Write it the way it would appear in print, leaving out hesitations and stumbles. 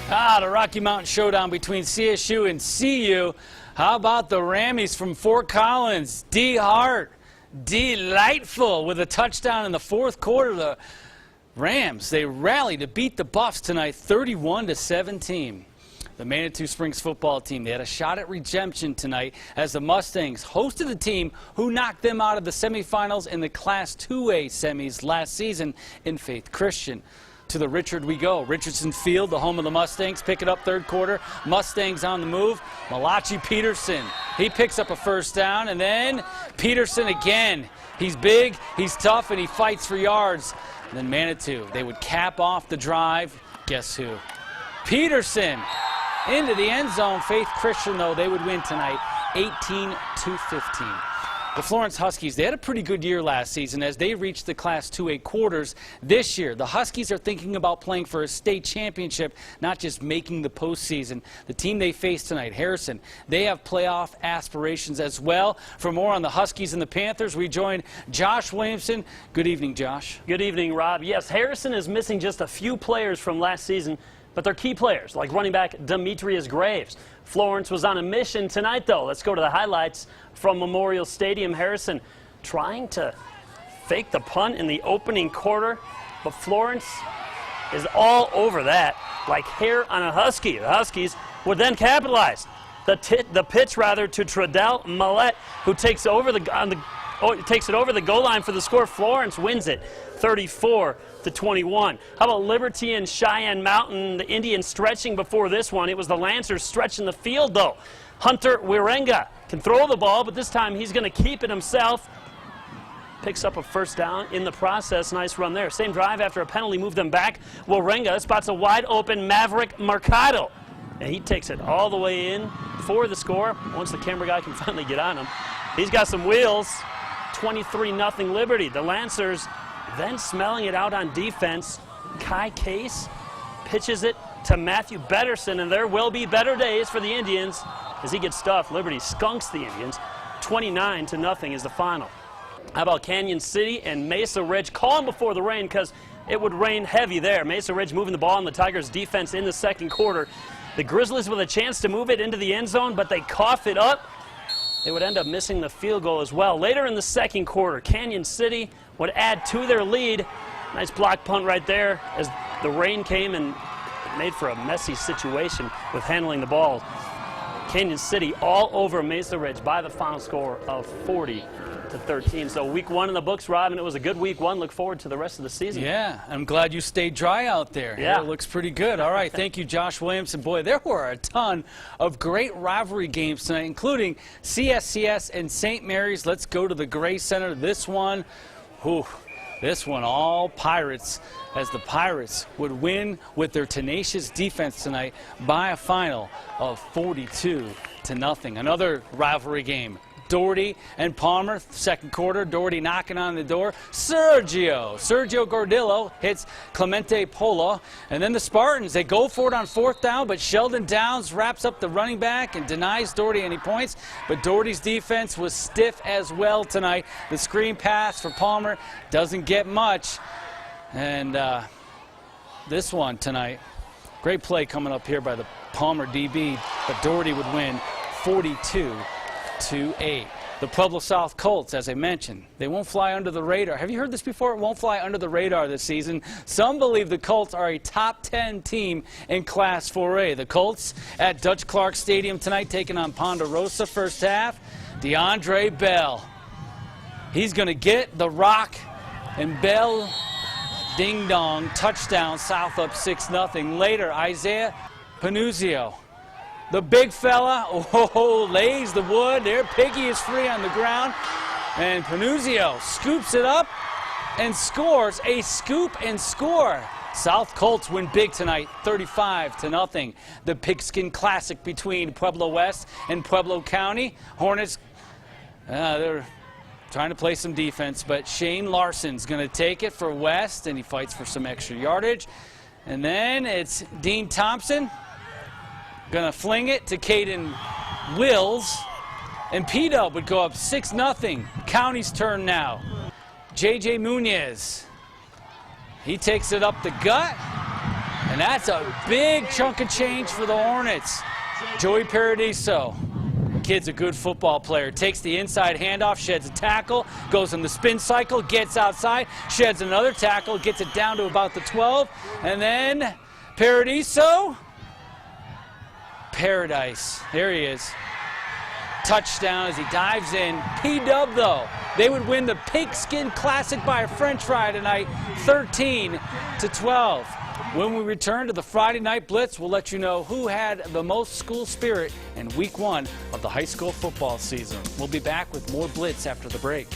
The Rocky Mountain Showdown between CSU and CU. How about the Rammies from Fort Collins? D. Hart, delightful with a touchdown in the fourth quarter. The Rams, they rallied to beat the Buffs tonight, 31-17. The Manitou Springs football team, they had a shot at redemption tonight as the Mustangs hosted a team who knocked them out of the semifinals in the Class 2A semis last season in Faith Christian. To the Richard we go. Richardson Field, the home of the Mustangs, pick it up third quarter. Mustangs on the move. Malachi Peterson, he picks up a first down, and then Peterson again. He's big, he's tough, and he fights for yards. And then Manitou, they would cap off the drive. Guess who? Peterson into the end zone. Faith Christian, though, they would win tonight 18-15. The Florence Huskies, they had a pretty good year last season as they reached the Class 2A quarters. This year, the Huskies are thinking about playing for a state championship, not just making the postseason. The team they face tonight, Harrison, they have playoff aspirations as well. For more on the Huskies and the Panthers, we join Josh Williamson. Good evening, Josh. Good evening, Rob. Yes, Harrison is missing just a few players from last season, but they're key players, like running back Demetrius Graves. Florence was on a mission tonight, though. Let's go to the highlights from Memorial Stadium. Harrison trying to fake the punt in the opening quarter, but Florence is all over that like hair on a husky. The Huskies would then capitalize. The pitch to Tradell Millette, who takes it over the goal line for the score. Florence wins it 34-21. How about Liberty and Cheyenne Mountain? The Indians stretching before this one. It was the Lancers stretching the field, though. Hunter Wirenga can throw the ball, but this time he's going to keep it himself. Picks up a first down in the process. Nice run there. Same drive after a penalty moved them back. Wirenga spots a wide open Maverick Mercado, and he takes it all the way in for the score. Once the camera guy can finally get on him. He's got some wheels. 23-0 Liberty. The Lancers then smelling it out on defense. Kai Case pitches it to Matthew Betterson, and there will be better days for the Indians as he gets stuffed. Liberty skunks the Indians. 29-0 is the final. How about Canyon City and Mesa Ridge? Calm before the rain because it would rain heavy there. Mesa Ridge moving the ball in the Tigers' defense in the second quarter. The Grizzlies with a chance to move it into the end zone, but they cough it up. They would end up missing the field goal as well. Later in the second quarter, Canyon City would add to their lead. Nice block punt right there as the rain came and made for a messy situation with handling the ball. Canyon City all over Mesa Ridge by the final score of 40-13. So week one in the books, Rob, and it was a good week one. Look forward to the rest of the season. Yeah, I'm glad you stayed dry out there. Yeah. It looks pretty good. All right, thank you, Josh Williamson. Boy, there were a ton of great rivalry games tonight, including CSCS and St. Mary's. Let's go to the Gray Center. This one, all Pirates, as the Pirates would win with their tenacious defense tonight by a final of 42-0. Another rivalry game. Doherty and Palmer, second quarter. Doherty knocking on the door. Sergio Gordillo hits Clemente Polo. And then the Spartans, they go for it on fourth down, but Sheldon Downs wraps up the running back and denies Doherty any points. But Doherty's defense was stiff as well tonight. The screen pass for Palmer doesn't get much. And this one tonight, great play coming up here by the Palmer DB, but Doherty would win 42-8. The Pueblo South Colts, as I mentioned, they won't fly under the radar. Have you heard this before? It won't fly under the radar this season. Some believe the Colts are a top 10 team in Class 4A. The Colts at Dutch Clark Stadium tonight taking on Ponderosa first half. DeAndre Bell. He's going to get the rock, and Bell, ding dong, touchdown, South up 6-0. Later, Isaiah Panuzio. The big fella, lays the wood. There, Piggy is free on the ground. And Panuzio scoops it up and scores a scoop and score. South Colts win big tonight, 35-0. The Pigskin Classic between Pueblo West and Pueblo County. Hornets, they're trying to play some defense, but Shane Larson's going to take it for West, and he fights for some extra yardage. And then it's Dean Thompson. Going to fling it to Caden Wills, and P-Dub would go up 6-0. County's turn now. J.J. Munoz, he takes it up the gut, And that's a big chunk of change for the Hornets. Joey Paradiso, kid's a good football player, takes the inside handoff, sheds a tackle, goes in the spin cycle, gets outside, sheds another tackle, gets it down to about the 12, and then Paradiso, Paradise, there he is. Touchdown as he dives in. P-Dub, though. They would win the Pigskin Classic by a French fry tonight, 13-12. When we return to the Friday Night Blitz, we'll let you know who had the most school spirit in Week 1 of the high school football season. We'll be back with more Blitz after the break.